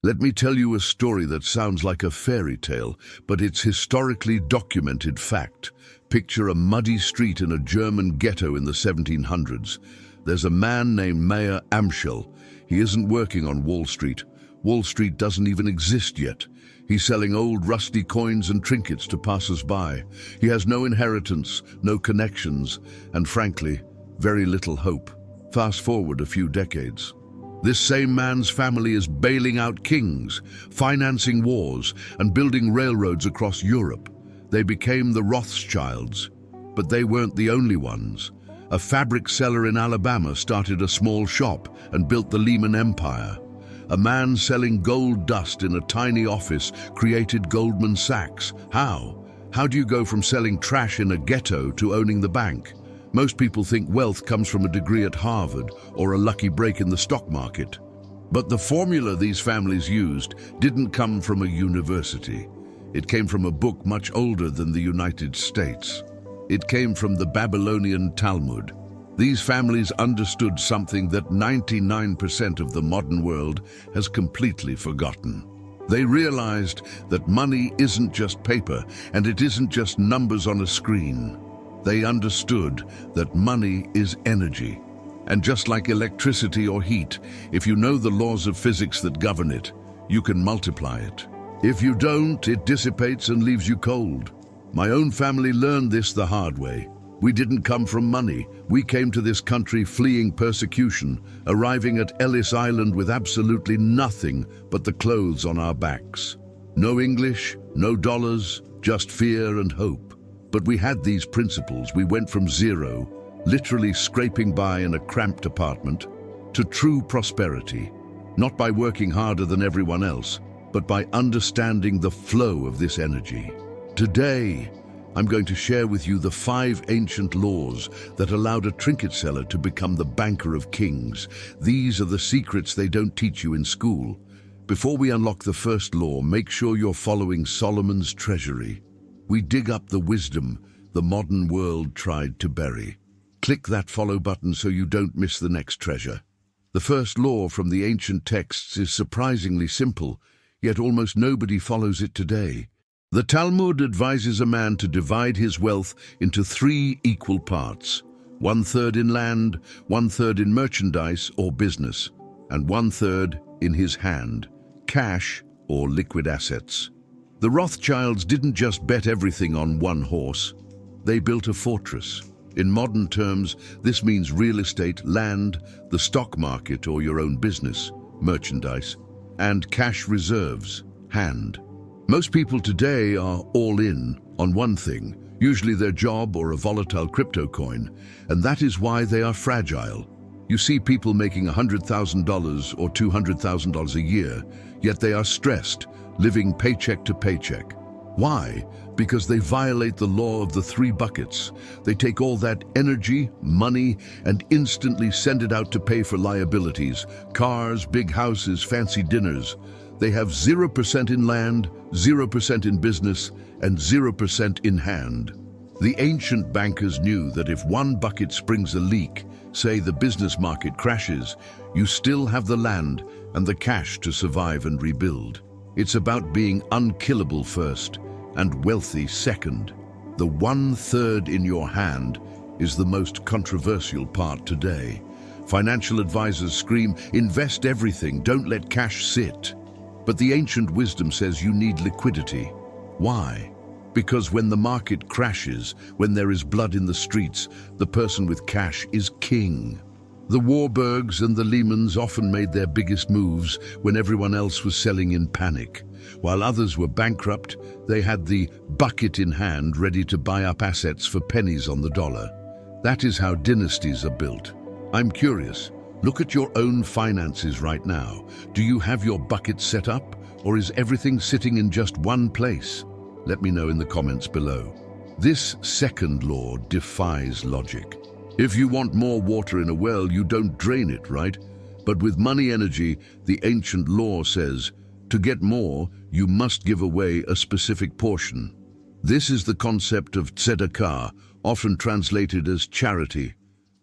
Let me tell you a story that sounds like a fairy tale, but it's historically documented fact. Picture a muddy street in a German ghetto in the 1700s. There's a man named Mayer Amschel. He isn't working on Wall Street. Wall Street doesn't even exist yet. He's selling old rusty coins and trinkets to passers-by. He has no inheritance, no connections, and frankly, very little hope. Fast forward a few decades. This same man's family is bailing out kings, financing wars, and building railroads across Europe. They became the Rothschilds, but they weren't the only ones. A fabric seller in Alabama started a small shop and built the Lehman Empire. A man selling gold dust in a tiny office created Goldman Sachs. How? How do you go from selling trash in a ghetto to owning the bank? Most people think wealth comes from a degree at Harvard or a lucky break in the stock market. But the formula these families used didn't come from a university. It came from a book much older than the United States. It came from the Babylonian Talmud. These families understood something that 99% of the modern world has completely forgotten. They realized that money isn't just paper, and it isn't just numbers on a screen. They understood that money is energy. And just like electricity or heat, if you know the laws of physics that govern it, you can multiply it. If you don't, it dissipates and leaves you cold. My own family learned this the hard way. We didn't come from money. We came to this country fleeing persecution, arriving at Ellis Island with absolutely nothing but the clothes on our backs. No English, no dollars, just fear and hope. But we had these principles. We went from zero, literally scraping by in a cramped apartment, to true prosperity, not by working harder than everyone else, but by understanding the flow of this energy. Today, I'm going to share with you the 5 ancient laws that allowed a trinket seller to become the banker of kings. These are the secrets they don't teach you in school. Before we unlock the first law, make sure you're following Solomon's Treasury. We dig up the wisdom the modern world tried to bury. Click that follow button so you don't miss the next treasure. The first law from the ancient texts is surprisingly simple, yet almost nobody follows it today. The Talmud advises a man to divide his wealth into 3 equal parts: 1/3 in land, 1/3 in merchandise or business, and 1/3 in his hand, cash or liquid assets. The Rothschilds didn't just bet everything on one horse. They built a fortress. In modern terms, this means real estate, land, the stock market or your own business, merchandise, and cash reserves, hand. Most people today are all in on one thing, usually their job or a volatile crypto coin, and that is why they are fragile. You see people making $100,000 or $200,000 a year, yet they are stressed, living paycheck to paycheck. Why? Because they violate the law of the 3 buckets. They take all that energy, money, and instantly send it out to pay for liabilities, cars, big houses, fancy dinners. They have 0% in land, 0% in business, and 0% in hand. The ancient bankers knew that if one bucket springs a leak, say the business market crashes, you still have the land and the cash to survive and rebuild. It's about being unkillable first and wealthy second. The 1/3 in your hand is the most controversial part today. Financial advisors scream, invest everything, don't let cash sit. But the ancient wisdom says you need liquidity. Why? Because when the market crashes, when there is blood in the streets, the person with cash is king. The Warburgs and the Lehmans often made their biggest moves when everyone else was selling in panic. While others were bankrupt, they had the bucket in hand ready to buy up assets for pennies on the dollar. That is how dynasties are built. I'm curious, look at your own finances right now. Do you have your bucket set up, or is everything sitting in just one place? Let me know in the comments below. This second law defies logic. If you want more water in a well, you don't drain it, right? But with money energy, the ancient law says, to get more, you must give away a specific portion. This is the concept of tzedakah, often translated as charity,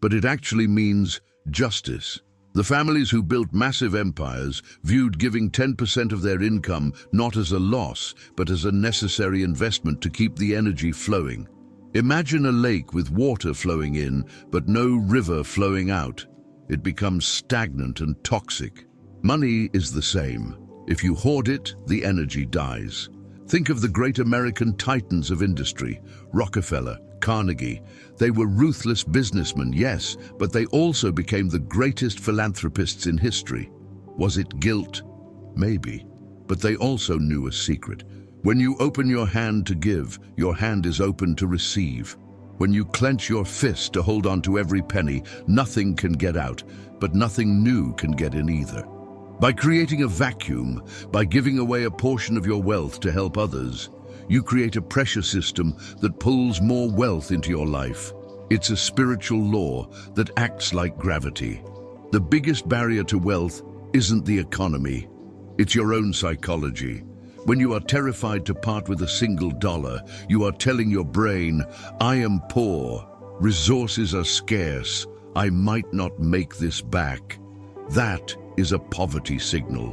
but it actually means justice. The families who built massive empires viewed giving 10% of their income not as a loss, but as a necessary investment to keep the energy flowing. Imagine a lake with water flowing in, but no river flowing out. It becomes stagnant and toxic. Money is the same. If you hoard it, the energy dies. Think of the great American titans of industry, Rockefeller, Carnegie. They were ruthless businessmen, yes, but they also became the greatest philanthropists in history. Was it guilt? Maybe. But they also knew a secret. When you open your hand to give, your hand is open to receive. When you clench your fist to hold on to every penny, nothing can get out, but nothing new can get in either. By creating a vacuum, by giving away a portion of your wealth to help others, you create a pressure system that pulls more wealth into your life. It's a spiritual law that acts like gravity. The biggest barrier to wealth isn't the economy, it's your own psychology. When you are terrified to part with a single dollar, you are telling your brain, I am poor, resources are scarce, I might not make this back. That is a poverty signal.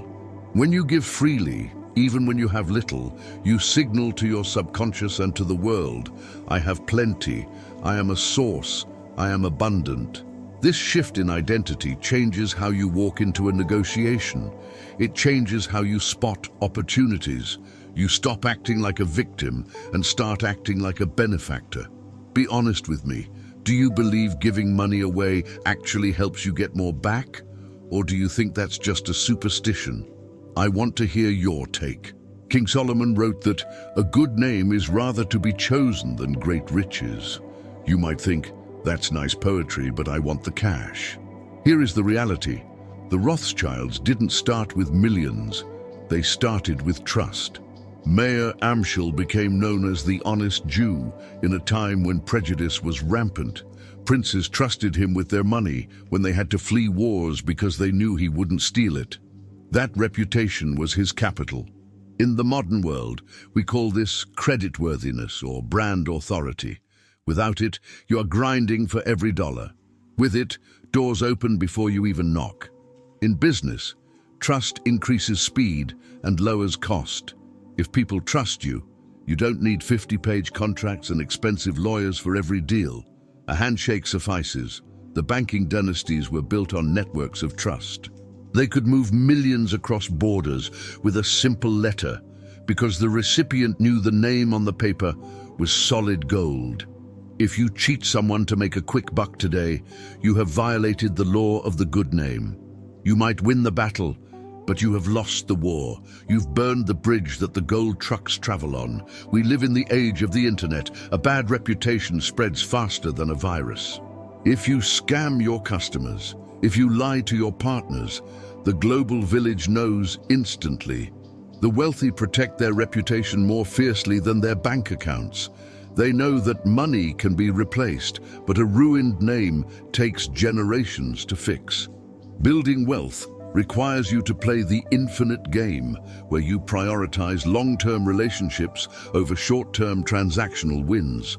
When you give freely, even when you have little, you signal to your subconscious and to the world, I have plenty, I am a source, I am abundant. This shift in identity changes how you walk into a negotiation. It changes how you spot opportunities. You stop acting like a victim and start acting like a benefactor. Be honest with me. Do you believe giving money away actually helps you get more back? Or do you think that's just a superstition? I want to hear your take. King Solomon wrote that a good name is rather to be chosen than great riches. You might think, that's nice poetry, but I want the cash. Here is the reality. The Rothschilds didn't start with millions. They started with trust. Mayer Amschel became known as the honest Jew in a time when prejudice was rampant. Princes trusted him with their money when they had to flee wars because they knew he wouldn't steal it. That reputation was his capital. In the modern world, we call this creditworthiness or brand authority. Without it, you are grinding for every dollar. With it, doors open before you even knock. In business, trust increases speed and lowers cost. If people trust you, you don't need 50-page contracts and expensive lawyers for every deal. A handshake suffices. The banking dynasties were built on networks of trust. They could move millions across borders with a simple letter because the recipient knew the name on the paper was solid gold. If you cheat someone to make a quick buck today, you have violated the law of the good name. You might win the battle, but you have lost the war. You've burned the bridge that the gold trucks travel on. We live in the age of the internet. A bad reputation spreads faster than a virus. If you scam your customers, if you lie to your partners, the global village knows instantly. The wealthy protect their reputation more fiercely than their bank accounts. They know that money can be replaced, but a ruined name takes generations to fix. Building wealth requires you to play the infinite game, where you prioritize long-term relationships over short-term transactional wins.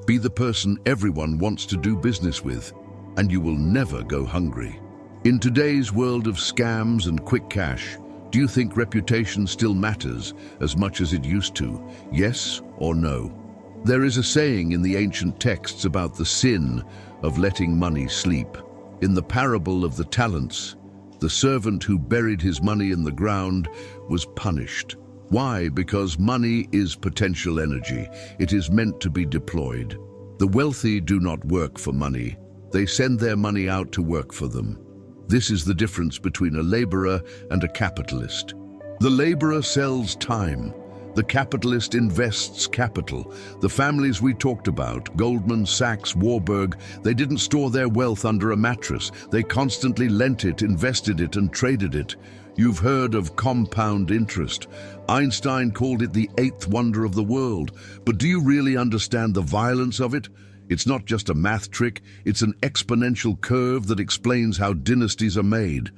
Be the person everyone wants to do business with, and you will never go hungry. In today's world of scams and quick cash, do you think reputation still matters as much as it used to? Yes or no? There is a saying in the ancient texts about the sin of letting money sleep. In the parable of the talents, the servant who buried his money in the ground was punished. Why? Because money is potential energy. It is meant to be deployed. The wealthy do not work for money. They send their money out to work for them. This is the difference between a laborer and a capitalist. The laborer sells time. The capitalist invests capital. The families we talked about, Goldman Sachs, Warburg, they didn't store their wealth under a mattress. They constantly lent it, invested it, and traded it. You've heard of compound interest. Einstein called it the eighth wonder of the world. But do you really understand the violence of it? It's not just a math trick, it's an exponential curve that explains how dynasties are made.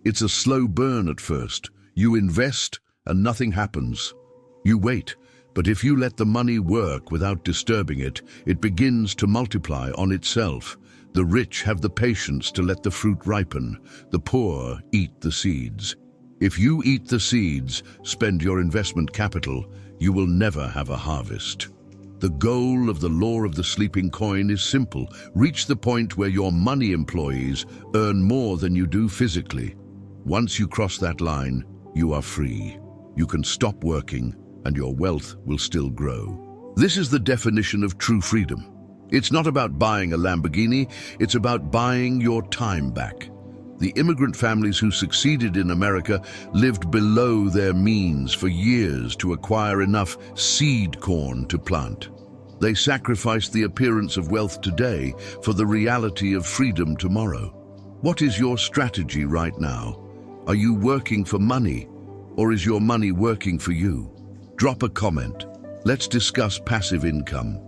It's a slow burn at first. You invest and nothing happens. You wait, but if you let the money work without disturbing it, it begins to multiply on itself. The rich have the patience to let the fruit ripen. The poor eat the seeds. If you eat the seeds, spend your investment capital, you will never have a harvest. The goal of the law of the sleeping coin is simple. Reach the point where your money employees earn more than you do physically. Once you cross that line, you are free. You can stop working, and your wealth will still grow. This is the definition of true freedom. It's not about buying a Lamborghini, it's about buying your time back. The immigrant families who succeeded in America lived below their means for years to acquire enough seed corn to plant. They sacrificed the appearance of wealth today for the reality of freedom tomorrow. What is your strategy right now? Are you working for money, or is your money working for you? Drop a comment. Let's discuss passive income.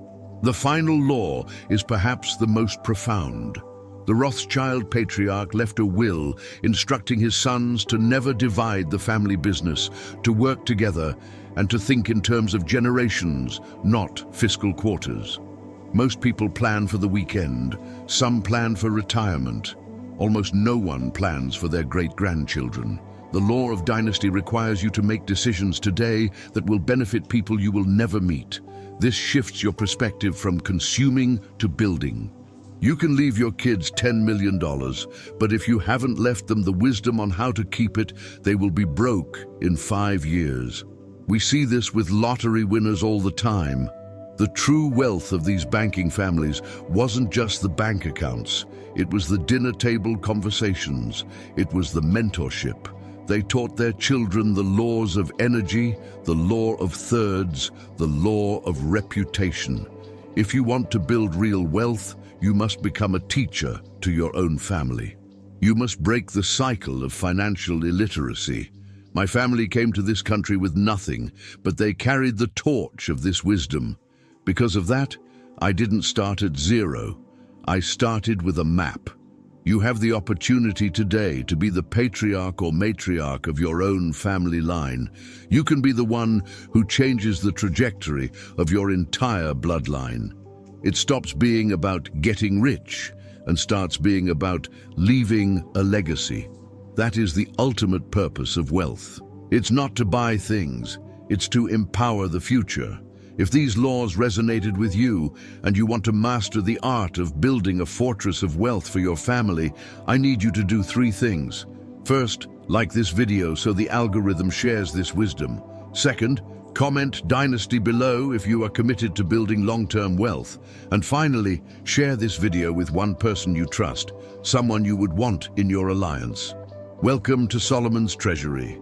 The final law is perhaps the most profound. The Rothschild patriarch left a will instructing his sons to never divide the family business, to work together, and to think in terms of generations, not fiscal quarters. Most people plan for the weekend. Some plan for retirement. Almost no one plans for their great-grandchildren. The law of dynasty requires you to make decisions today that will benefit people you will never meet. This shifts your perspective from consuming to building. You can leave your kids $10 million, but if you haven't left them the wisdom on how to keep it, they will be broke in 5 years. We see this with lottery winners all the time. The true wealth of these banking families wasn't just the bank accounts. It was the dinner table conversations. It was the mentorship. They taught their children the laws of energy, the law of thirds, the law of reputation. If you want to build real wealth, you must become a teacher to your own family. You must break the cycle of financial illiteracy. My family came to this country with nothing, but they carried the torch of this wisdom. Because of that, I didn't start at zero. I started with a map. You have the opportunity today to be the patriarch or matriarch of your own family line. You can be the one who changes the trajectory of your entire bloodline. It stops being about getting rich and starts being about leaving a legacy. That is the ultimate purpose of wealth. It's not to buy things, it's to empower the future. If these laws resonated with you and you want to master the art of building a fortress of wealth for your family, I need you to do 3 things. First, like this video so the algorithm shares this wisdom. Second, comment Dynasty below if you are committed to building long-term wealth. And finally, share this video with one person you trust, someone you would want in your alliance. Welcome to Solomon's Treasury.